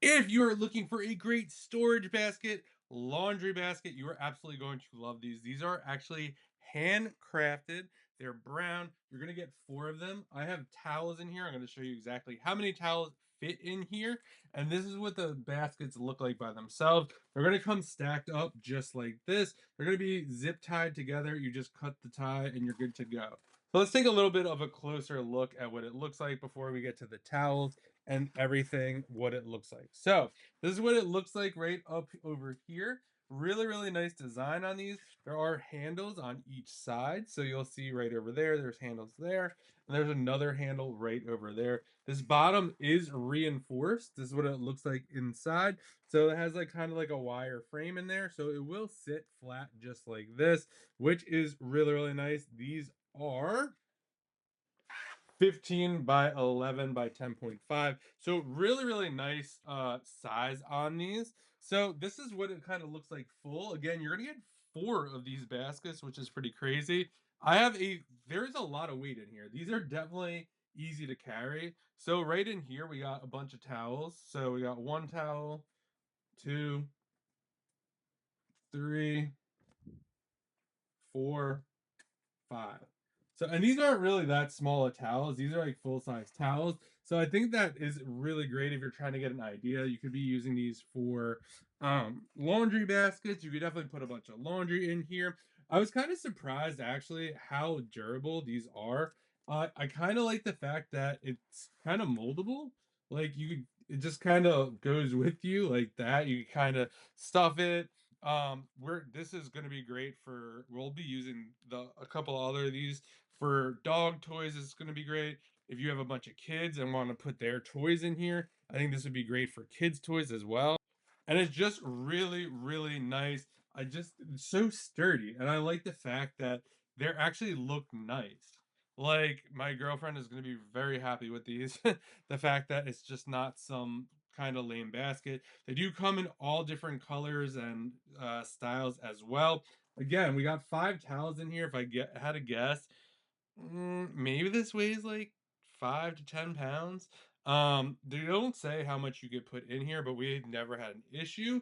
If you are looking for a great storage basket, laundry basket, you are absolutely going to love these. These are actually handcrafted. They're brown. You're going to get 4 of them. I have towels in here. I'm going to show you exactly how many towels fit in here. And this is what the baskets look like by themselves. They're going to come stacked up just like this. They're going to be zip tied together. You just cut the tie and you're good to go. So let's take a little bit of a closer look at what it looks like before we get to the towels and everything, what it looks like. So this is what it looks like right up over here. Really, really nice design on these. There are handles on each side. So you'll see right over there, there's handles there. And there's another handle right over there. This bottom is reinforced. This is what it looks like inside. So it has like kind of like a wire frame in there. So it will sit flat just like this, which is really, really nice. These are 15 by 11 by 10.5. So really, really nice size on these. So this is what it kind of looks like full. Again, you're gonna get 4 of these baskets, which is pretty crazy. There's a lot of weight in here. These are definitely easy to carry. So right in here, we got a bunch of towels. So we got 1 towel, 2, 3, 4, 5. So, and these aren't really that small of towels. These are like full-size towels. So I think that is really great if you're trying to get an idea. You could be using these for laundry baskets. You could definitely put a bunch of laundry in here. I was kind of surprised actually how durable these are. I kind of like the fact that it's kind of moldable. Like it just kind of goes with you like that. You kind of stuff it. We're this is going to be great for we'll be using a couple other of these for dog toys. It's going to be great if you have a bunch of kids and want to put their toys in here. I think this would be great for kids toys as well. And it's just really, really nice. It's so sturdy, and I like the fact that they actually look nice. Like my girlfriend is going to be very happy with these. The fact that it's just not some kind of lame basket. They do come in all different colors and styles as well. Again, we got 5 towels in here. If I had a guess, maybe this weighs like 5 to 10 pounds. They don't say how much you could put in here, but we never had an issue.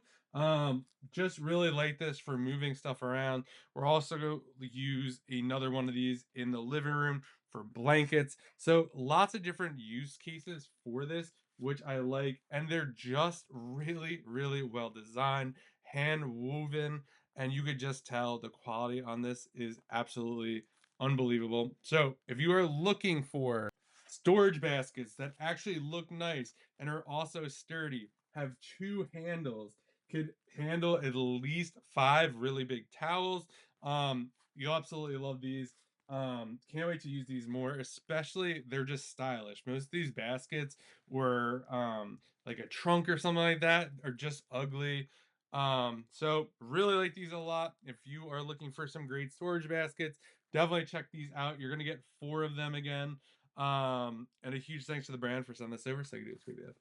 Just really like this for moving stuff around. We're also going to use another one of these in the living room for blankets. So lots of different use cases for this, which I like. And they're just really, really well designed, hand woven, and you could just tell the quality on this is absolutely unbelievable. So if you are looking for storage baskets that actually look nice and are also sturdy, have 2 handles, could handle at least 5 really big towels, you'll absolutely love these. Can't wait to use these more, especially they're just stylish. Most of these baskets were like a trunk or something like that are just ugly. So really like these a lot. If you are looking for some great storage baskets, definitely check these out. You're gonna get 4 of them again. And a huge thanks to the brand for sending this over so I could do this video.